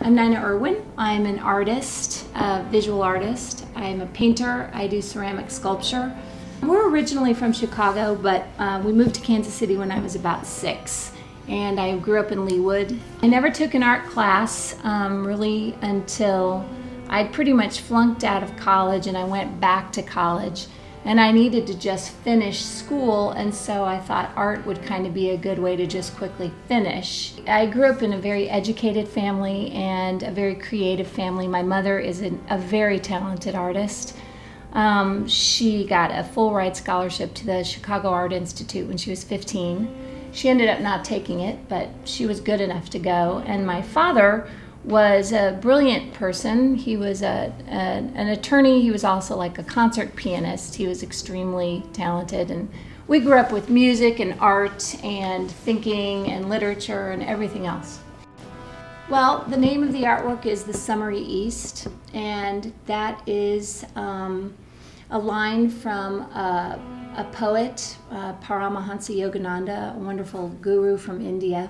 I'm Nina Irwin. I'm an artist, a visual artist. I'm a painter. I do ceramic sculpture. We're originally from Chicago, but we moved to Kansas City when I was about 6. And I grew up in Leawood. I never took an art class really until I'd pretty much flunked out of college, and I went back to college. And I needed to just finish school, and so I thought art would kind of be a good way to just quickly finish. I grew up in a very educated family and a very creative family. My mother is a very talented artist. She got a full ride scholarship to the Chicago Art Institute when she was 15. She ended up not taking it, but she was good enough to go. And my father was a brilliant person. He was an attorney. He was also like a concert pianist. He was extremely talented, and we grew up with music and art and thinking and literature and everything else. Well, the name of the artwork is The Summery East, and that is a line from a poet, Paramahansa Yogananda, a wonderful guru from India.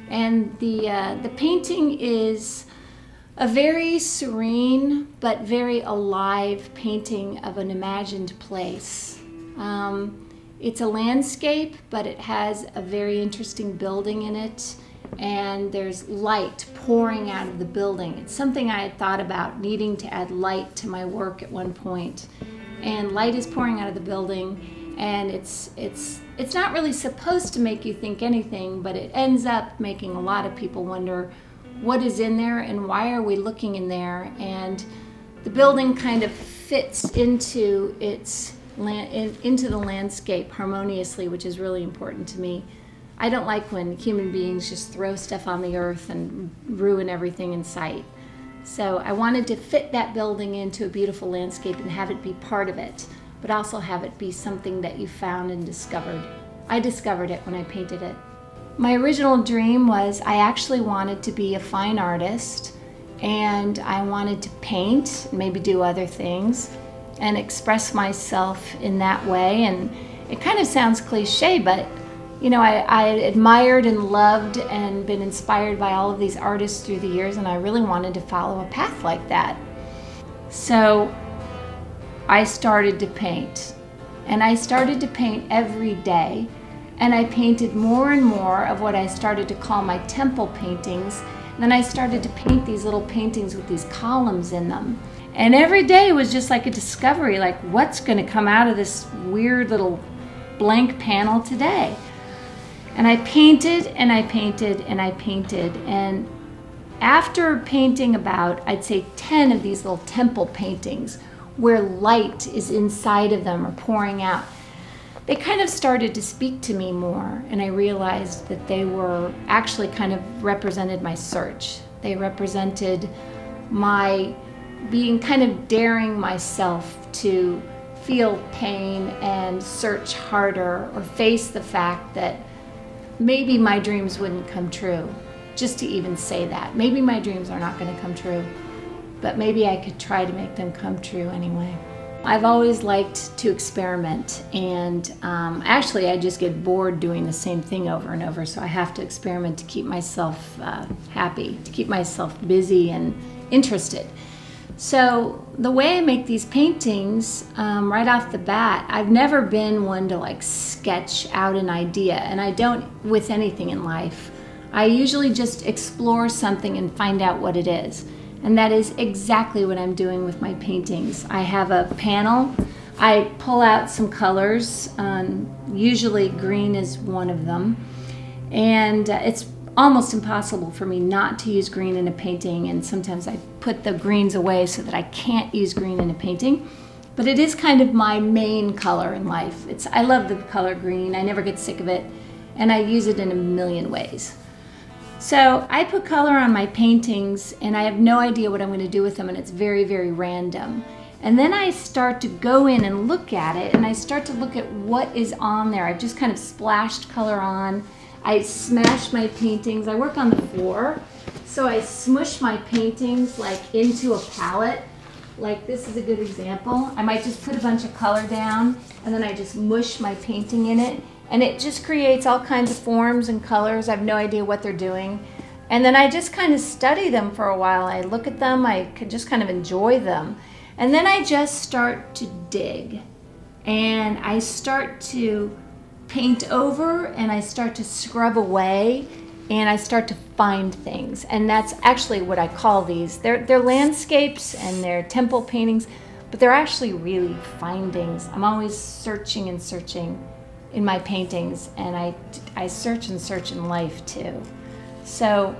And the painting is a very serene but very alive painting of an imagined place. It's a landscape, but it has a very interesting building in it, and there's light pouring out of the building. It's something I had thought about, needing to add light to my work at one point. And light is pouring out of the building, and it's not really supposed to make you think anything, but it ends up making a lot of people wonder what is in there and why are we looking in there. And the building kind of fits into into the landscape harmoniously, which is really important to me. I don't like when human beings just throw stuff on the earth and ruin everything in sight. So I wanted to fit that building into a beautiful landscape and have it be part of it, but also have it be something that you found and discovered. I discovered it when I painted it. My original dream was I actually wanted to be a fine artist, and I wanted to paint, maybe do other things, and express myself in that way. And it kind of sounds cliche, but you know, I admired and loved and been inspired by all of these artists through the years, and I really wanted to follow a path like that. So I started to paint, and I started to paint every day, and I painted more and more of what I started to call my temple paintings. And then I started to paint these little paintings with these columns in them. And every day was just like a discovery, like what's going to come out of this weird little blank panel today. And I painted and I painted and I painted, and after painting about, I'd say 10 of these little temple paintings where light is inside of them or pouring out, they kind of started to speak to me more, and I realized that they were actually kind of represented my search. They represented my being kind of daring myself to feel pain and search harder, or face the fact that maybe my dreams wouldn't come true. Just to even say that. Maybe my dreams are not going to come true, but maybe I could try to make them come true anyway. I've always liked to experiment, and actually I just get bored doing the same thing over and over, so I have to experiment to keep myself happy, to keep myself busy and interested. So the way I make these paintings, right off the bat, I've never been one to like sketch out an idea, and I don't with anything in life. I usually just explore something and find out what it is. And that is exactly what I'm doing with my paintings. I have a panel. I pull out some colors. Usually green is one of them. And it's almost impossible for me not to use green in a painting, and sometimes I put the greens away so that I can't use green in a painting. But it is kind of my main color in life. I love the color green. I never get sick of it, and I use it in a million ways. So I put color on my paintings, and I have no idea what I'm going to do with them, and it's very, very random. And then I start to go in and look at it, and I start to look at what is on there. I've just kind of splashed color on. I smash my paintings. I work on the floor, so I smush my paintings like into a palette. Like this is a good example. I might just put a bunch of color down, and then I just mush my painting in it, and it just creates all kinds of forms and colors. I have no idea what they're doing. And then I just kind of study them for a while. I look at them, I could just kind of enjoy them. And then I just start to dig. And I start to paint over, and I start to scrub away, and I start to find things. And that's actually what I call these. They're landscapes and they're temple paintings, but they're actually really findings. I'm always searching and searching in my paintings, and I search and search in life too. So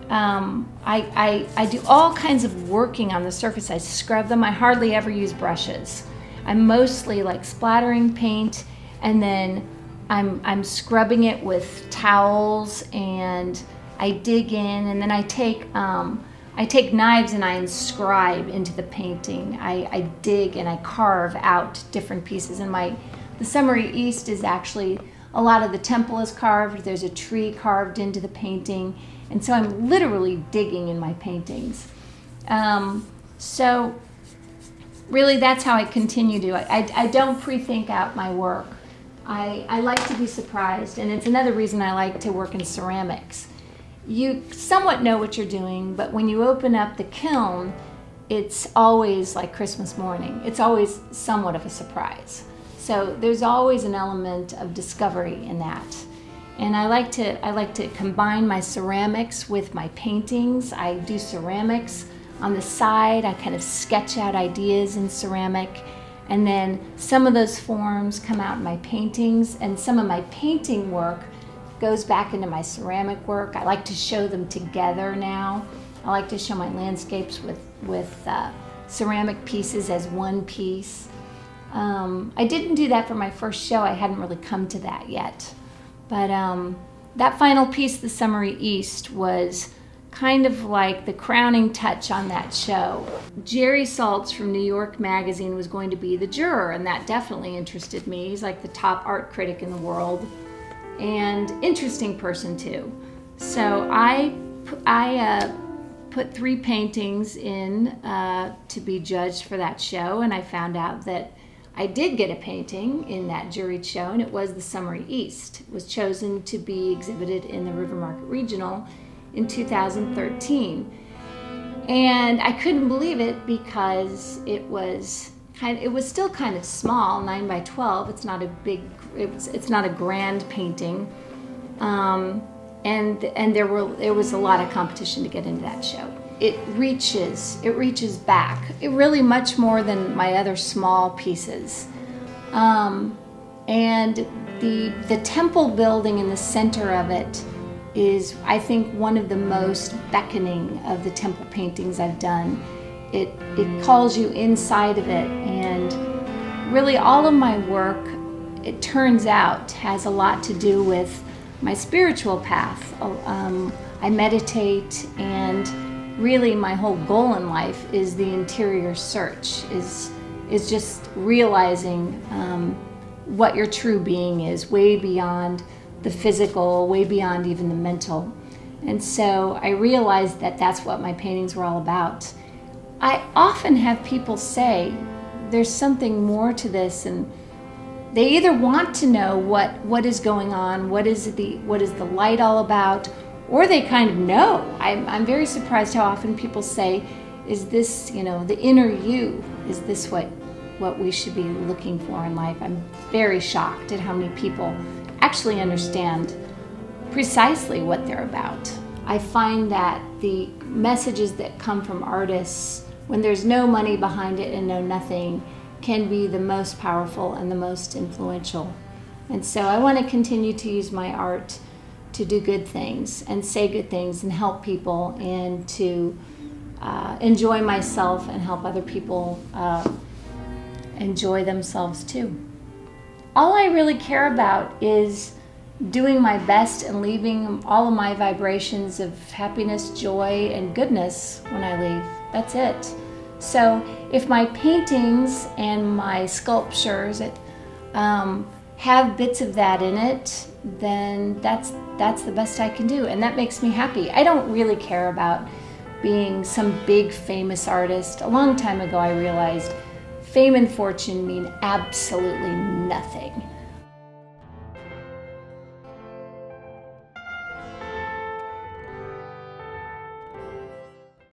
I do all kinds of working on the surface. I scrub them. I hardly ever use brushes. I'm mostly like splattering paint, and then I'm scrubbing it with towels, and I dig in, and then I take knives and I inscribe into the painting. I dig and I carve out different pieces. And the Summary East is actually, a lot of the temple is carved. There's a tree carved into the painting. And so I'm literally digging in my paintings. So really that's how I continue to. I don't pre-think out my work. I like to be surprised, and it's another reason I like to work in ceramics. You somewhat know what you're doing, but when you open up the kiln, it's always like Christmas morning. It's always somewhat of a surprise. So there's always an element of discovery in that. And I like to combine my ceramics with my paintings. I do ceramics on the side. I kind of sketch out ideas in ceramic. And then some of those forms come out in my paintings, and some of my painting work goes back into my ceramic work. I like to show them together now. I like to show my landscapes with ceramic pieces as one piece. I didn't do that for my first show. I hadn't really come to that yet. But that final piece, the Summary East, was kind of like the crowning touch on that show. Jerry Saltz from New York Magazine was going to be the juror, and that definitely interested me. He's like the top art critic in the world, and interesting person too. So I put 3 paintings in to be judged for that show, and I found out that I did get a painting in that juried show, and it was the Summary East. It was chosen to be exhibited in the River Market Regional in 2013. And I couldn't believe it because it was still kind of small, 9 by 12. It's not a big, it's not a grand painting. And there was a lot of competition to get into that show. It reaches back. It really much more than my other small pieces. And the temple building in the center of it is, I think, one of the most beckoning of the temple paintings I've done. It calls you inside of it, and really all of my work, it turns out, has a lot to do with my spiritual path. I meditate, and really my whole goal in life is the interior search, is just realizing what your true being is, way beyond the physical, way beyond even the mental. And so I realized that that's what my paintings were all about. I often have people say there's something more to this, and they either want to know what is going on, what is the light all about, or they kind of know. I'm very surprised how often people say, is this, the inner you, is this what we should be looking for in life? I'm very shocked at how many people actually understand precisely what they're about. I find that the messages that come from artists, when there's no money behind it and no nothing, can be the most powerful and the most influential. And so I want to continue to use my art to do good things and say good things and help people, and to enjoy myself and help other people enjoy themselves too. All I really care about is doing my best and leaving all of my vibrations of happiness, joy, and goodness when I leave. That's it. So if my paintings and my sculptures have bits of that in it, then that's the best I can do, and that makes me happy. I don't really care about being some big famous artist. A long time ago I realized fame and fortune mean absolutely nothing.